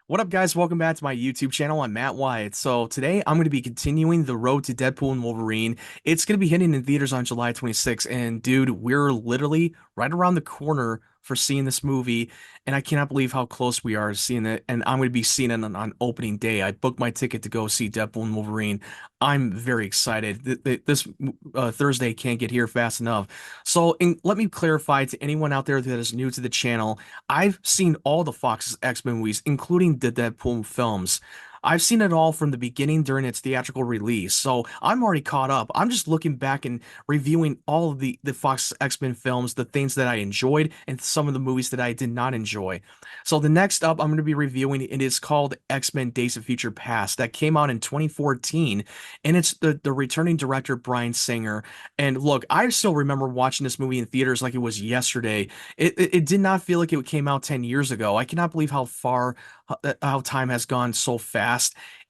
What up, guys? Welcome back to my YouTube channel. I'm Matt Wyatt. So today I'm going to be continuing the road to Deadpool and Wolverine. It's going to be hitting in theaters on July 26th. And dude, we're literally right around the corner for seeing this movie. And I cannot believe how close we are to seeing it. And I'm going to be seeing it on opening day. I booked my ticket to go see Deadpool and Wolverine. I'm very excited. This Thursday can't get here fast enough. Let me clarify to anyone out there that is new to the channel. I've seen all the Fox's X-Men movies, including the Deadpool films. I've seen it all from the beginning during its theatrical release, so I'm already caught up. I'm just looking back and reviewing all of the Fox X-Men films, the things that I enjoyed, and some of the movies that I did not enjoy. So the next up I'm going to be reviewing, it is called X-Men Days of Future Past. That came out in 2014, and it's the returning director Bryan Singer. And look, I still remember watching this movie in theaters like it was yesterday. It did not feel like it came out 10 years ago. I cannot believe how time has gone so fast,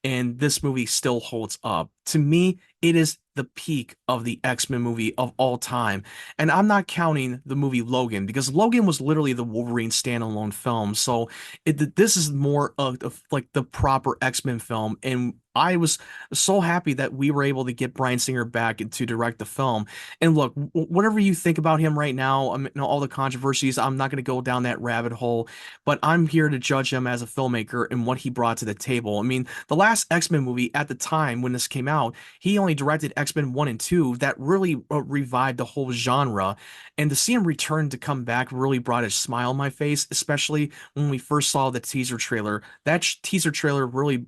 and this movie still holds up. To me, it is the peak of the X-Men movie of all time. And I'm not counting the movie Logan, because Logan was literally the Wolverine standalone film. So this is more of like the proper X-Men film. And I was so happy that we were able to get Bryan Singer back to direct the film. And look, whatever you think about him right now, all the controversies, I'm not going to go down that rabbit hole, but I'm here to judge him as a filmmaker and what he brought to the table. I mean, the last X-Men movie at the time when this came out, he only directed X-Men 1 and 2 that really revived the whole genre. And to see him return to come back really brought a smile on my face, especially when we first saw the teaser trailer. That teaser trailer really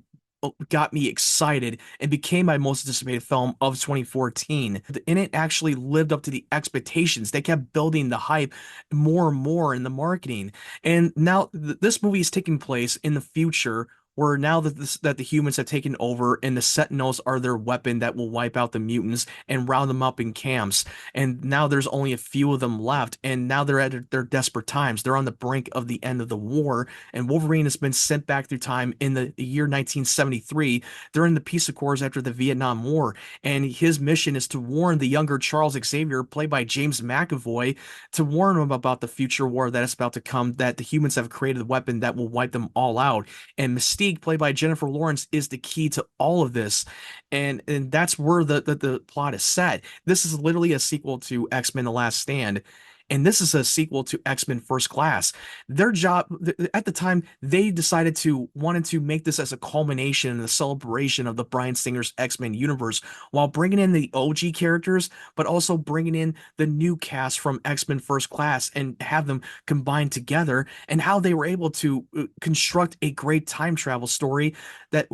got me excited and became my most anticipated film of 2014. And it actually lived up to the expectations. They kept building the hype more and more in the marketing. And now this movie is taking place in the future, where now that the humans have taken over and the Sentinels are their weapon that will wipe out the mutants and round them up in camps. And now there's only a few of them left, and now they're at their desperate times. They're on the brink of the end of the war, and Wolverine has been sent back through time in the year 1973 during the peace accords after the Vietnam War. And his mission is to warn the younger Charles Xavier, played by James McAvoy, to warn him about the future war that is about to come, that the humans have created a weapon that will wipe them all out. And Mystique, played by Jennifer Lawrence, is the key to all of this, and that's where the plot is set. This is literally a sequel to X-Men: The Last Stand, and this is a sequel to X-Men First Class. Their job at the time, they decided to wanted to make this as a culmination and a celebration of the Bryan Singer's X-Men universe, while bringing in the OG characters, but also bringing in the new cast from X-Men First Class and have them combined together, and how they were able to construct a great time travel story that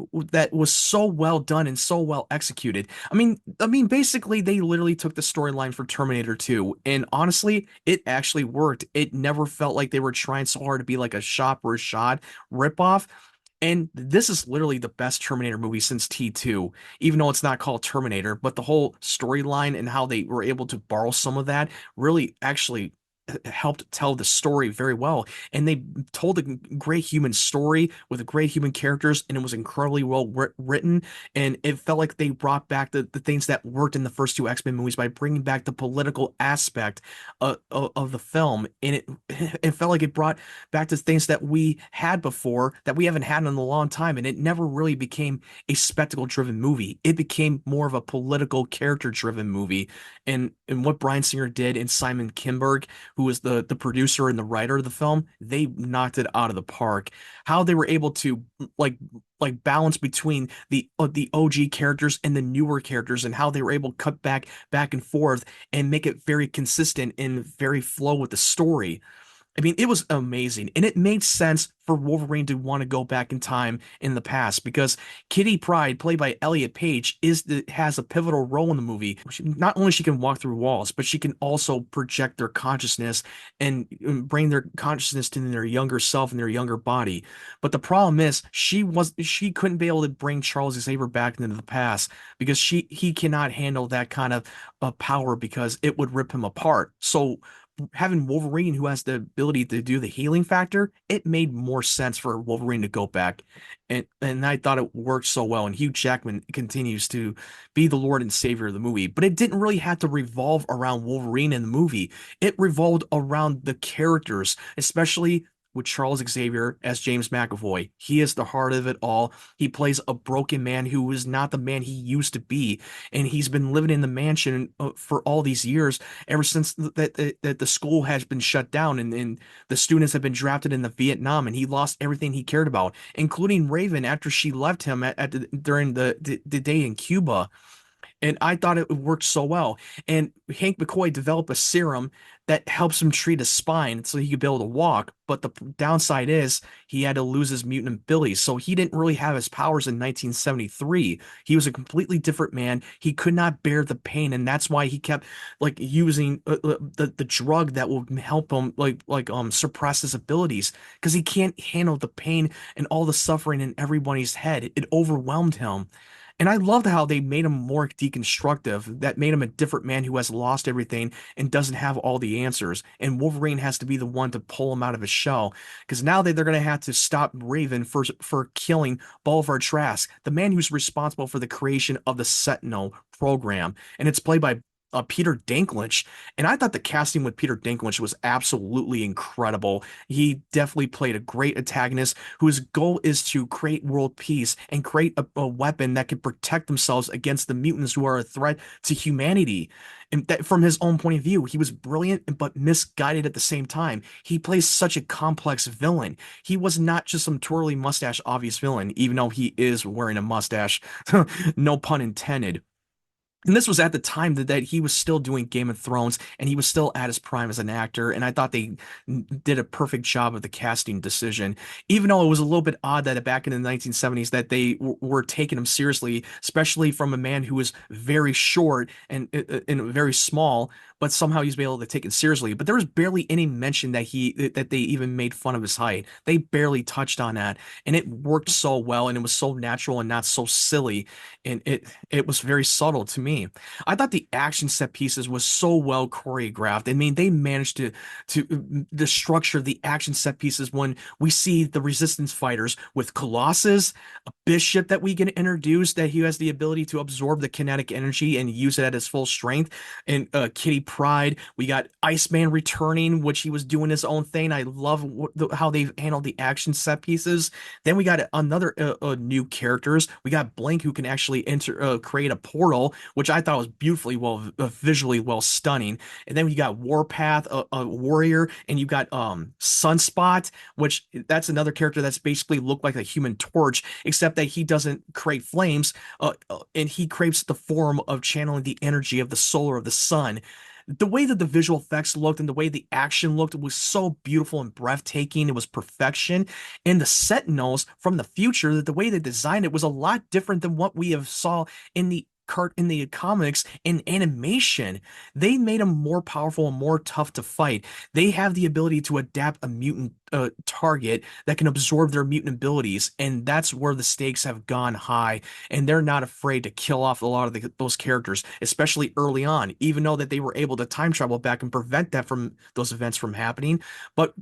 was so well done and so well executed. I mean, basically, they literally took the storyline for Terminator 2, and honestly, it actually worked. It never felt like they were trying so hard to be like a shot for a shot ripoff. And this is literally the best Terminator movie since T2, even though it's not called Terminator, but the whole storyline and how they were able to borrow some of that really actually helped tell the story very well. And they told a great human story with a great human characters, and it was incredibly well written. And it felt like they brought back the things that worked in the first two X-Men movies by bringing back the political aspect of the film. And it felt like it brought back the things that we had before that we haven't had in a long time. And it never really became a spectacle driven movie. It became more of a political character driven movie. And what Bryan Singer did, and Simon Kinberg, who was the producer and the writer of the film, they knocked it out of the park. How they were able to like balance between the OG characters and the newer characters, and how they were able to cut back and forth and make it very consistent and very flow with the story. I mean, it was amazing, and it made sense for Wolverine to want to go back in time in the past, because Kitty Pryde, played by Elliot Page, has a pivotal role in the movie. Not only she can walk through walls, but she can also project their consciousness and bring their consciousness to their younger self and their younger body. But the problem is, she couldn't be able to bring Charles Xavier back into the past, because he cannot handle that kind of power, because it would rip him apart. So having Wolverine, who has the ability to do the healing factor, it made more sense for Wolverine to go back. And I thought it worked so well. And Hugh Jackman continues to be the Lord and Savior of the movie. But it didn't really have to revolve around Wolverine in the movie. It revolved around the characters, especially with Charles Xavier as James McAvoy. He is the heart of it all. He plays a broken man who is not the man he used to be, and he's been living in the mansion for all these years, ever since that the school has been shut down and the students have been drafted in the Vietnam, and he lost everything he cared about, including Raven after she left him during the day in Cuba. And I thought it worked so well. And Hank McCoy developed a serum that helps him treat his spine so he could be able to walk. But the downside is he had to lose his mutant abilities. So he didn't really have his powers in 1973. He was a completely different man. He could not bear the pain. And that's why he kept like using the drug that will help him suppress his abilities because he can't handle the pain and all the suffering in everybody's head. It overwhelmed him. And I loved how they made him more deconstructive, that made him a different man who has lost everything and doesn't have all the answers. And Wolverine has to be the one to pull him out of his shell. Because now they're going to have to stop Raven for killing Bolivar Trask, the man who's responsible for the creation of the Sentinel program. And it's played by Peter Dinklage. And I thought the casting with Peter Dinklage was absolutely incredible. He definitely played a great antagonist whose goal is to create world peace and create a weapon that can protect themselves against the mutants who are a threat to humanity. And that, from his own point of view, he was brilliant but misguided at the same time. He plays such a complex villain. He was not just some twirly mustache obvious villain, even though he is wearing a mustache. No pun intended. And this was at the time that he was still doing Game of Thrones and he was still at his prime as an actor. And I thought they did a perfect job of the casting decision, even though it was a little bit odd that back in the 1970s that they were taking him seriously, especially from a man who was very short and very small, but somehow he's been able to take it seriously. But there was barely any mention that they even made fun of his height. They barely touched on that. And it worked so well and it was so natural and not so silly. And it was very subtle to me. I thought the action set pieces was so well choreographed. I mean, they managed to the structure of the action set pieces when we see the resistance fighters with Colossus, a bishop that we get introduced that he has the ability to absorb the kinetic energy and use it at his full strength, and Kitty Pryde. We got Iceman returning, which he was doing his own thing. I love how they've handled the action set pieces. Then we got another new characters. We got Blink who can actually create a portal, which I thought was beautifully visually well stunning. And then we got Warpath, a warrior, and you got Sunspot, which that's another character that's basically looked like a Human Torch, except that he doesn't create flames, and he creates the form of channeling the energy of the solar of the sun. The way that the visual effects looked and the way the action looked was so beautiful and breathtaking. It was perfection. And the Sentinels from the future, that the way they designed it was a lot different than what we have saw in the comics and animation. They made them more powerful and more tough to fight. They have the ability to adapt a mutant target that can absorb their mutant abilities, and that's where the stakes have gone high. And they're not afraid to kill off a lot of those characters, especially early on, even though that they were able to time travel back and prevent that from those events from happening. But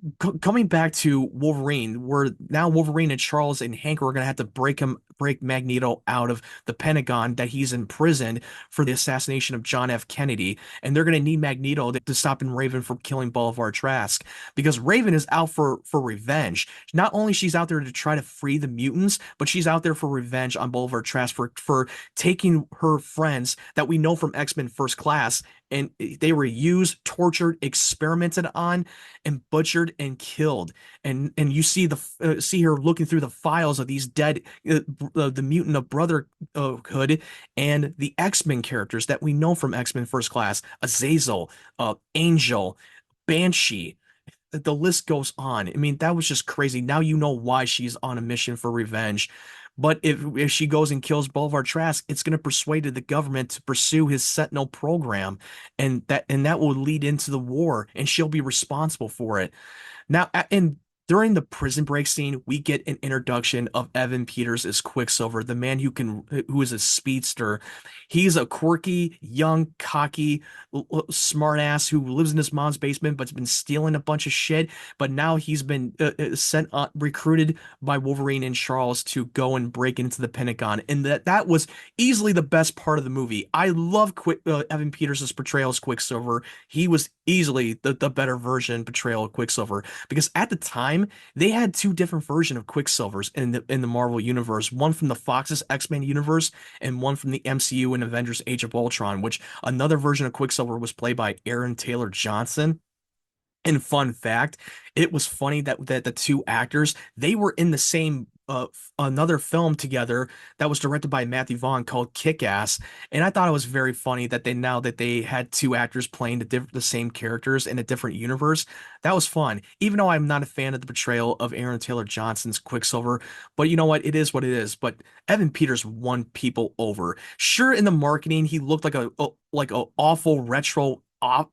coming back to Wolverine, where now Wolverine and Charles and Hank are going to have to break Magneto out of the Pentagon that he's imprisoned for the assassination of John F. Kennedy. And they're going to need Magneto to stop Raven from killing Bolivar Trask, because Raven is out for revenge. Not only she's out there to try to free the mutants, but she's out there for revenge on Bolivar Trask for taking her friends that we know from X-Men First Class, and they were used, tortured, experimented on, and butchered and killed. And you see see her looking through the files of these dead the mutant of Brotherhood and the X-Men characters that we know from X-Men First Class: Azazel, Angel, Banshee. The list goes on. I mean, that was just crazy. Now you know why she's on a mission for revenge. But if she goes and kills Bolivar Trask, it's going to persuade the government to pursue his Sentinel program, and that will lead into the war, and she'll be responsible for it. Now, and during the prison break scene, we get an introduction of Evan Peters as Quicksilver, the man who is a speedster. He's a quirky, young, cocky, smartass who lives in his mom's basement but's been stealing a bunch of shit. But now he's been recruited by Wolverine and Charles to go and break into the Pentagon, and that was easily the best part of the movie. I love Evan Peters' portrayal as Quicksilver. He was easily the better version portrayal of Quicksilver because at the time they had two different versions of Quicksilvers in the Marvel universe, one from the Fox's X-Men universe and one from the MCU and Avengers Age of Ultron, which another version of Quicksilver was played by Aaron Taylor Johnson. And fun fact, it was funny that the two actors, they were in the same another film together that was directed by Matthew Vaughn called Kick-Ass. And I thought it was very funny that they had two actors playing the same characters in a different universe. That was fun. Even though I'm not a fan of the portrayal of Aaron Taylor Johnson's Quicksilver, but you know what? It is what it is. But Evan Peters won people over. Sure, in the marketing, he looked like a awful retro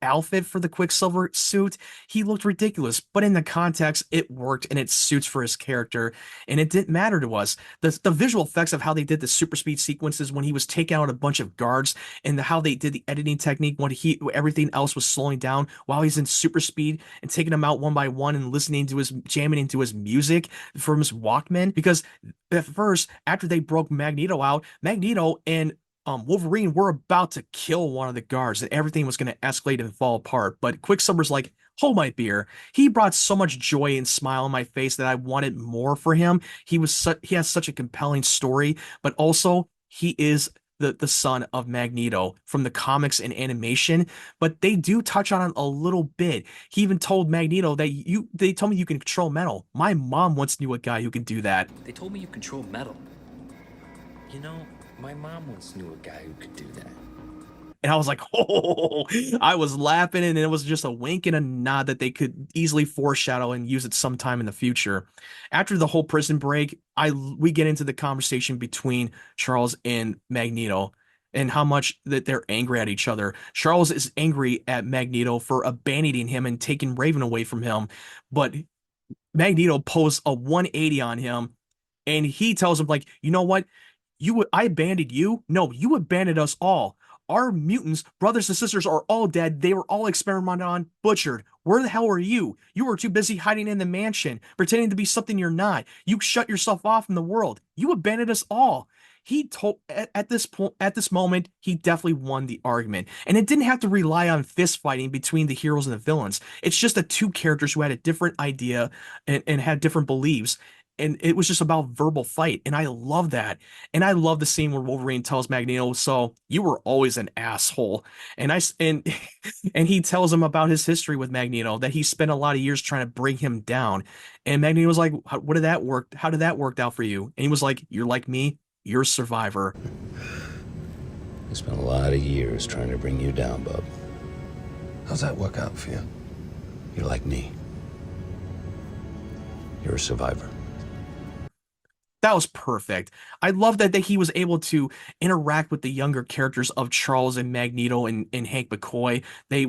outfit for the Quicksilver suit. He looked ridiculous, but in the context, it worked and it suits for his character, and it didn't matter to us. The visual effects of how they did the super speed sequences when he was taking out a bunch of guards, and how they did the editing technique when everything else was slowing down while he's in super speed and taking them out one by one and listening to his jamming into his music from his Walkman. Because at first, after they broke Magneto out, Magneto and Wolverine were about to kill one of the guards and everything was going to escalate and fall apart. But Quicksilver's like, hold my beer. He brought so much joy and smile on my face that I wanted more for him. He has such a compelling story, but also he is the son of Magneto from the comics and animation, but they do touch on it a little bit. He even told Magneto that they told me you can control metal. My mom once knew a guy who could do that. They told me you control metal. You know, my mom once knew a guy who could do that. And I was like, oh, I was laughing, and it was just a wink and a nod that they could easily foreshadow and use it sometime in the future. After the whole prison break, we get into the conversation between Charles and Magneto and how much that they're angry at each other. Charles is angry at Magneto for abandoning him and taking Raven away from him, but Magneto pulls a 180 on him, and he tells him like, you know what? I abandoned you? No, you abandoned us all. Our mutants, brothers and sisters, are all dead. They were all experimented on, butchered. Where the hell are you? You were too busy hiding in the mansion, pretending to be something you're not. You shut yourself off from the world. You abandoned us all. He told at this point, at this moment, he definitely won the argument. And it didn't have to rely on fist fighting between the heroes and the villains. It's just the two characters who had a different idea and had different beliefs, and it was just about verbal fight, and I love that. And I love the scene where Wolverine tells Magneto, so you were always an asshole. And and he tells him about his history with Magneto, that he spent a lot of years trying to bring him down. And Magneto was like, what did that work, how did that work out for you? And he was like, you're like me, you're a survivor. I spent a lot of years trying to bring you down, bub. How's that work out for you? You're like me. You're a survivor. That was perfect. I love that he was able to interact with the younger characters of Charles and Magneto and Hank McCoy. They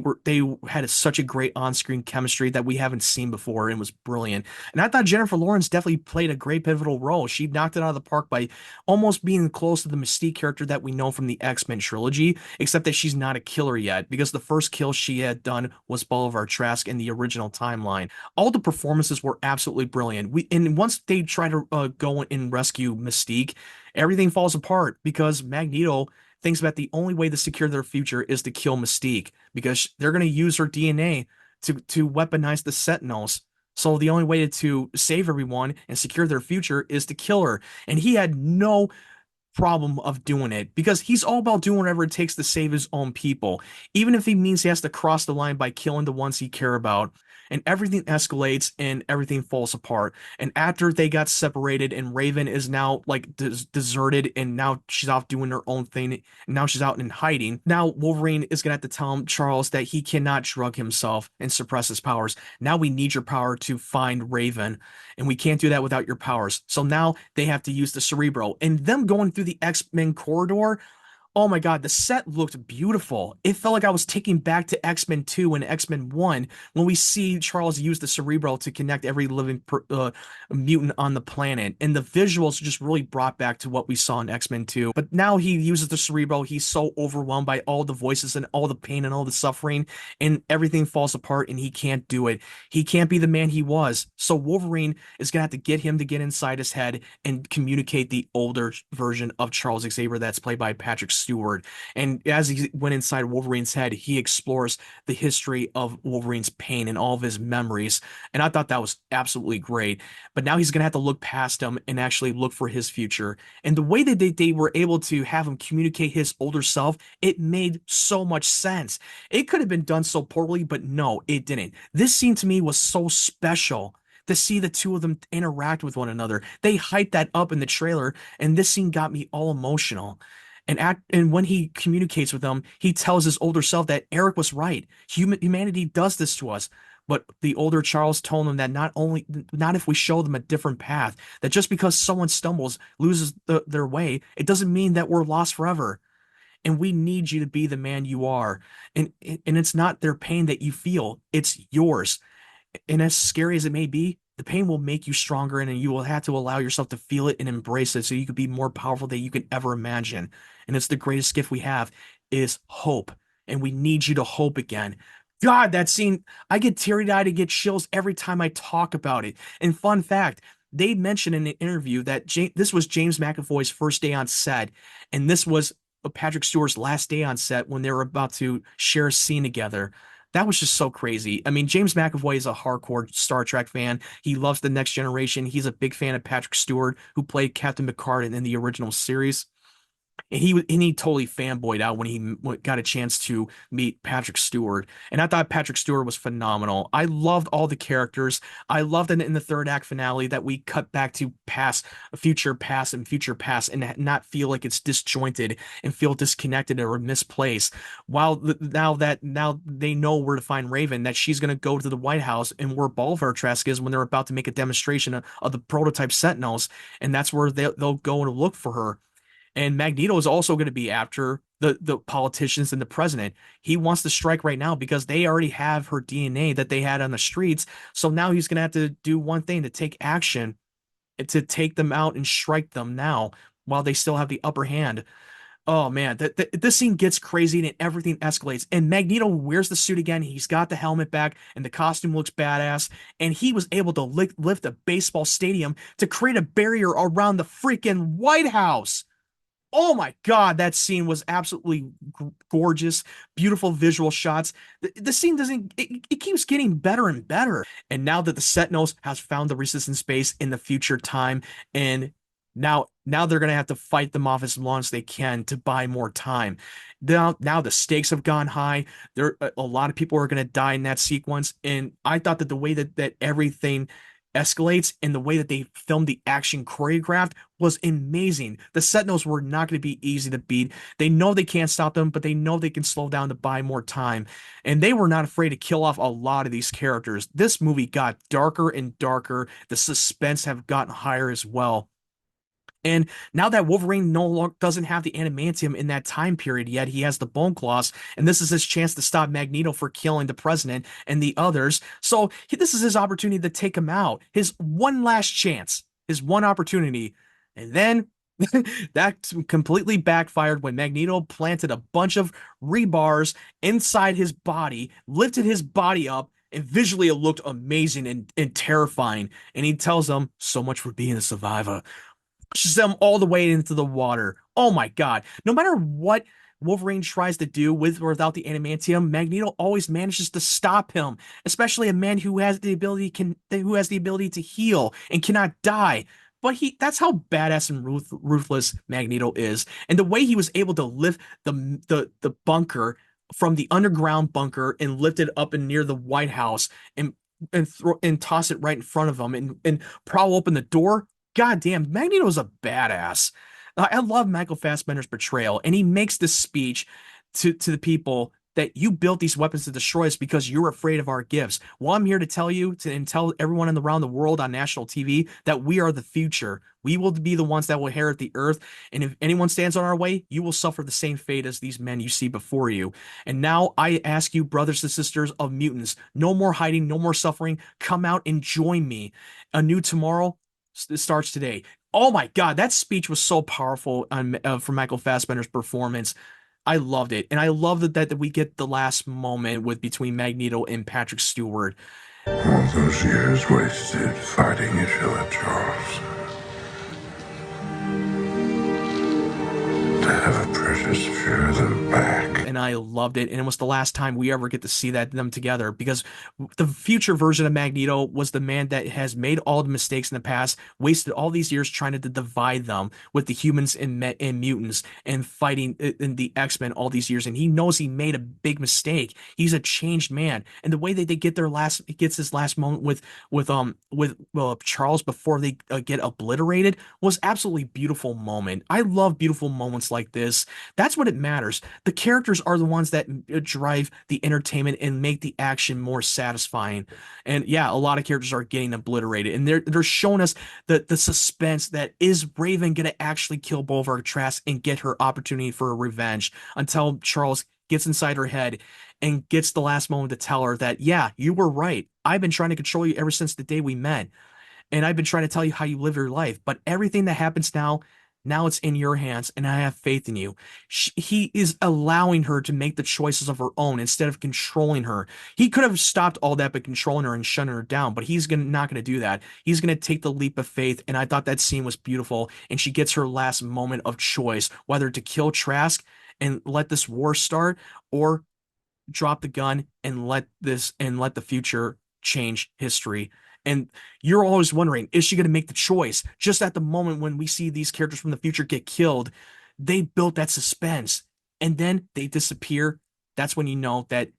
had such a great on-screen chemistry that we haven't seen before, and was brilliant. And I thought Jennifer Lawrence definitely played a great pivotal role. She knocked it out of the park by almost being close to the Mystique character that we know from the X-Men trilogy, except that she's not a killer yet, because the first kill she had done was Bolivar Trask in the original timeline. All the performances were absolutely brilliant. And once they try to go and rescue Mystique, everything falls apart because Magneto thinks that the only way to secure their future is to kill Mystique, because they're going to use her DNA to weaponize the Sentinels. So the only way to save everyone and secure their future is to kill her. And he had no problem of doing it, because he's all about doing whatever it takes to save his own people, even if he means he has to cross the line by killing the ones he care about. And everything escalates and everything falls apart. And after they got separated and Raven is now like deserted, and now she's off doing her own thing, and now she's out in hiding. Now Wolverine is gonna have to tell him, Charles, that he cannot drug himself and suppress his powers. Now we need your power to find Raven, and we can't do that without your powers. So now they have to use the Cerebro, and them going through the X-Men corridor. Oh my God, the set looked beautiful. It felt like I was taken back to X-Men 2 and X-Men 1 when we see Charles use the Cerebro to connect every living mutant on the planet. And the visuals just really brought back to what we saw in X-Men 2. But now he uses the Cerebro. He's so overwhelmed by all the voices and all the pain and all the suffering, and everything falls apart, and he can't do it. He can't be the man he was. So Wolverine is going to have to get him to get inside his head and communicate the older version of Charles Xavier that's played by Patrick Stewart. And as he went inside Wolverine's head, he explores the history of Wolverine's pain and all of his memories. And I thought that was absolutely great. But now he's going to have to look past him and actually look for his future. And the way that they were able to have him communicate his older self, it made so much sense. It could have been done so poorly, but no, it didn't. This scene to me was so special to see the two of them interact with one another. They hyped that up in the trailer, and this scene got me all emotional. And when he communicates with them, he tells his older self that Eric was right. Humanity does this to us. But the older Charles told him that not if we show them a different path, that just because someone stumbles, loses their way, it doesn't mean that we're lost forever. And we need you to be the man you are. And it's not their pain that you feel, it's yours. And as scary as it may be, the pain will make you stronger, and you will have to allow yourself to feel it and embrace it so you can be more powerful than you can ever imagine. And it's the greatest gift we have is hope. And we need you to hope again. God, that scene, I get teary-eyed and get chills every time I talk about it. And fun fact, they mentioned in an interview that this was James McAvoy's first day on set, and this was Patrick Stewart's last day on set when they were about to share a scene together. That was just so crazy. I mean, James McAvoy is a hardcore Star Trek fan. He loves The Next Generation. He's a big fan of Patrick Stewart, who played Captain Picard in the original series. And he totally fanboyed out when he got a chance to meet Patrick Stewart. And I thought Patrick Stewart was phenomenal. I loved all the characters. I loved it in the third act finale that we cut back to past, future past, and not feel like it's disjointed and feel disconnected or misplaced. Now they know where to find Raven, that she's going to go to the White House and where Bolivar Trask is when they're about to make a demonstration of the prototype Sentinels. And that's where they'll go and look for her. And Magneto is also going to be after the politicians and the president. He wants to strike right now because they already have her DNA that they had on the streets. So now he's going to have to do one thing, to take action, to take them out and strike them now while they still have the upper hand. Oh man, this scene gets crazy and everything escalates. And Magneto wears the suit again. He's got the helmet back and the costume looks badass. And he was able to lift a baseball stadium to create a barrier around the freaking White House. Oh my God, that scene was absolutely gorgeous. Beautiful visual shots. The scene it keeps getting better and better. And now that the Sentinels has found the resistance base in the future time, and now they're going to have to fight them off as long as they can to buy more time. Now the stakes have gone high. A lot of people are going to die in that sequence. And I thought that the way that everything escalates and the way that they filmed the action choreographed was amazing. The Sentinels were not going to be easy to beat. They know they can't stop them, but they know they can slow down to buy more time. And they were not afraid to kill off a lot of these characters. This movie got darker and darker. The suspense have gotten higher as well. And now that Wolverine no longer doesn't have the adamantium in that time period yet, he has the bone claws, and this is his chance to stop Magneto for killing the president and the others. So this is his opportunity to take him out. His one last chance, his one opportunity. And then that completely backfired when Magneto planted a bunch of rebars inside his body, lifted his body up, and visually it looked amazing and terrifying. And he tells them, "So much for being a survivor." Pushes them all the way into the water. Oh my God. No matter what Wolverine tries to do with or without the adamantium, Magneto always manages to stop him, especially a man who has the ability to heal and cannot die. But that's how badass and ruthless Magneto is. And the way he was able to lift the bunker from the underground bunker and lift it up and near the White House and toss it right in front of him and prowl open the door. God damn, Magneto's a badass. I love Michael Fassbender's portrayal, and he makes this speech to the people that you built these weapons to destroy us because you're afraid of our gifts. Well, I'm here to tell you and tell everyone around the world on national TV that we are the future. We will be the ones that will inherit the earth, and if anyone stands on our way, you will suffer the same fate as these men you see before you. And now I ask you, brothers and sisters of mutants, no more hiding, no more suffering. Come out and join me. A new tomorrow starts today. Oh my God, that speech was so powerful for Michael Fassbender's performance. I loved it, and I love that we get the last moment between Magneto and Patrick Stewart. All those years wasted fighting each other, Charles. To have a pretty just fear them back. And I loved it. And it was the last time we ever get to see them together, because the future version of Magneto was the man that has made all the mistakes in the past, wasted all these years trying to divide them with the humans and mutants and fighting in the X-Men all these years. And he knows he made a big mistake. He's a changed man. And the way that they gets his last moment with Charles before they get obliterated was absolutely beautiful moment. I love beautiful moments like this. That's what it matters. The characters are the ones that drive the entertainment and make the action more satisfying. And yeah, a lot of characters are getting obliterated, and they're showing us the suspense that is Raven gonna actually kill Bolivar Trask and get her opportunity for a revenge until Charles gets inside her head and gets the last moment to tell her that, yeah, you were right. I've been trying to control you ever since the day we met. And I've been trying to tell you how you live your life. But everything that happens now it's in your hands, and I have faith in you. He is allowing her to make the choices of her own instead of controlling her. He could have stopped all that by controlling her and shutting her down, but he's not going to do that. He's going to take the leap of faith, and I thought that scene was beautiful. And she gets her last moment of choice, whether to kill Trask and let this war start, or drop the gun and let the future change history. And you're always wondering, is she going to make the choice? Just at the moment when we see these characters from the future get killed, they built that suspense, and then they disappear. That's when you know that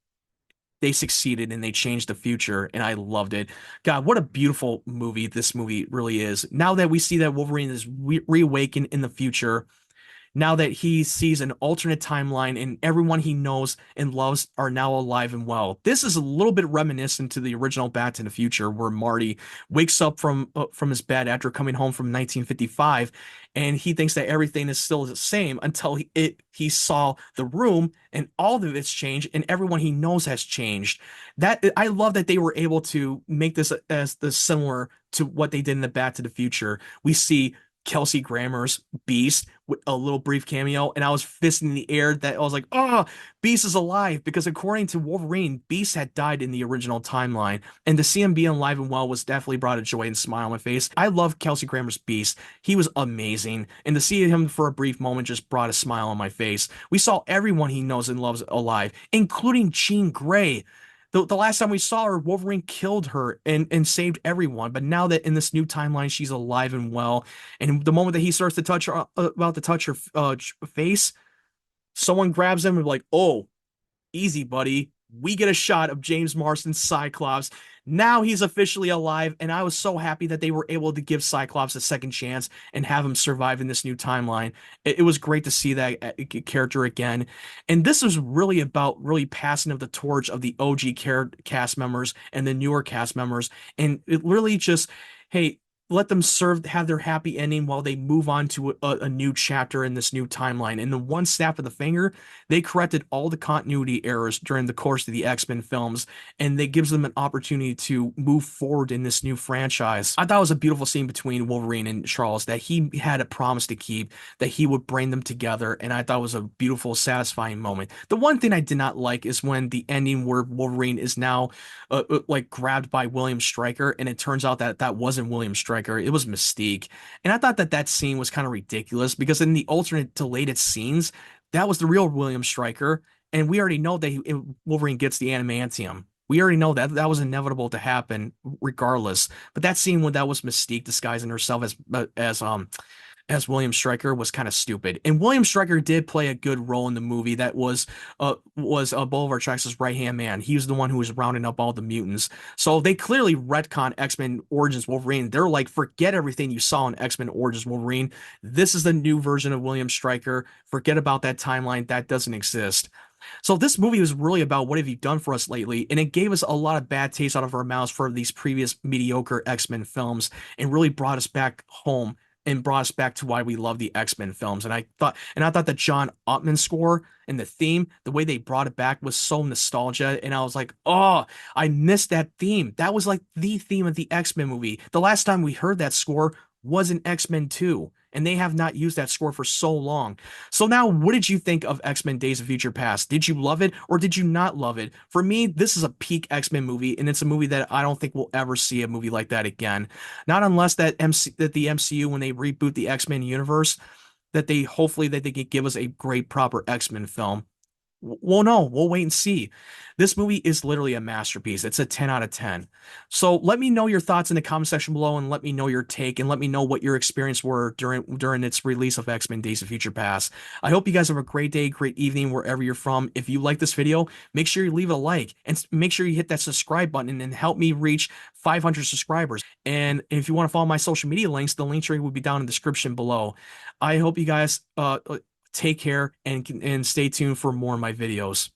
they succeeded and they changed the future. And I loved it. God, what a beautiful movie this movie really is. Now that we see that Wolverine is reawakened in the future, now that he sees an alternate timeline and everyone he knows and loves are now alive and well. This is a little bit reminiscent to the original Back to the Future, where Marty wakes up from his bed after coming home from 1955, and he thinks that everything is still the same until he saw the room and all of it's changed and everyone he knows has changed. That I love that they were able to make this as the similar to what they did in the Back to the Future. We see Kelsey Grammer's Beast with a little brief cameo, and I was fisting in the air that I was like, oh, Beast is alive, because according to Wolverine, Beast had died in the original timeline, and to see him being alive and well was definitely brought a joy and smile on my face. I love Kelsey Grammer's Beast. He was amazing, and to see him for a brief moment just brought a smile on my face. We saw everyone he knows and loves alive, including Jean Grey. The last time we saw her, Wolverine killed her and saved everyone. But now that in this new timeline, she's alive and well, and the moment that he starts to touch her, about to touch her face, someone grabs him and be like, "Oh, easy, buddy." We get a shot of James Marsden's Cyclops. Now he's officially alive, and I was so happy that they were able to give Cyclops a second chance and have him survive in this new timeline. It was great to see that character again. And this was really about really passing of the torch of the OG cast members and the newer cast members. And it really just, hey, let them have their happy ending while they move on to a new chapter in this new timeline. And the one snap of the finger, they corrected all the continuity errors during the course of the X-Men films, and it gives them an opportunity to move forward in this new franchise. I thought it was a beautiful scene between Wolverine and Charles, that he had a promise to keep, that he would bring them together, and I thought it was a beautiful, satisfying moment. The one thing I did not like is when the ending where Wolverine is now like grabbed by William Stryker, and it turns out that that wasn't William Stryker, it was Mystique. And I thought that scene was kind of ridiculous, because in the alternate deleted scenes, that was the real William Stryker, and we already know that Wolverine gets the adamantium. We already know that that was inevitable to happen regardless. But that scene when that was Mystique disguising herself as William Stryker was kind of stupid. And William Stryker did play a good role in the movie. That was Bolivar Trask's right-hand man. He was the one who was rounding up all the mutants. So they clearly retcon X-Men Origins Wolverine. They're like, forget everything you saw in X-Men Origins Wolverine. This is the new version of William Stryker. Forget about that timeline. That doesn't exist. So this movie was really about what have you done for us lately, and it gave us a lot of bad taste out of our mouths for these previous mediocre X-Men films, and really brought us back home and brought us back to why we love the X-Men films. And I thought the John Ottman score and the theme, the way they brought it back was so nostalgia. And I was like, oh, I missed that theme. That was like the theme of the X-Men movie. The last time we heard that score was in X-Men 2. And they have not used that score for so long. So now, what did you think of X-Men Days of Future Past? Did you love it or did you not love it? For me, this is a peak X-Men movie, and it's a movie that I don't think we'll ever see a movie like that again. Not unless that the MCU, when they reboot the X-Men universe, that they hopefully that they can give us a great proper X-Men film. Well, no, we'll wait and see. This movie is literally a masterpiece. It's a 10 out of 10. So let me know your thoughts in the comment section below and let me know your take and let me know what your experience were during its release of X-Men Days of Future Past. I hope you guys have a great day, great evening, wherever you're from. If you like this video, make sure you leave it a like and make sure you hit that subscribe button and help me reach 500 subscribers. And if you want to follow my social media links, the link tree will be down in the description below. I hope you guys take care and stay tuned for more of my videos.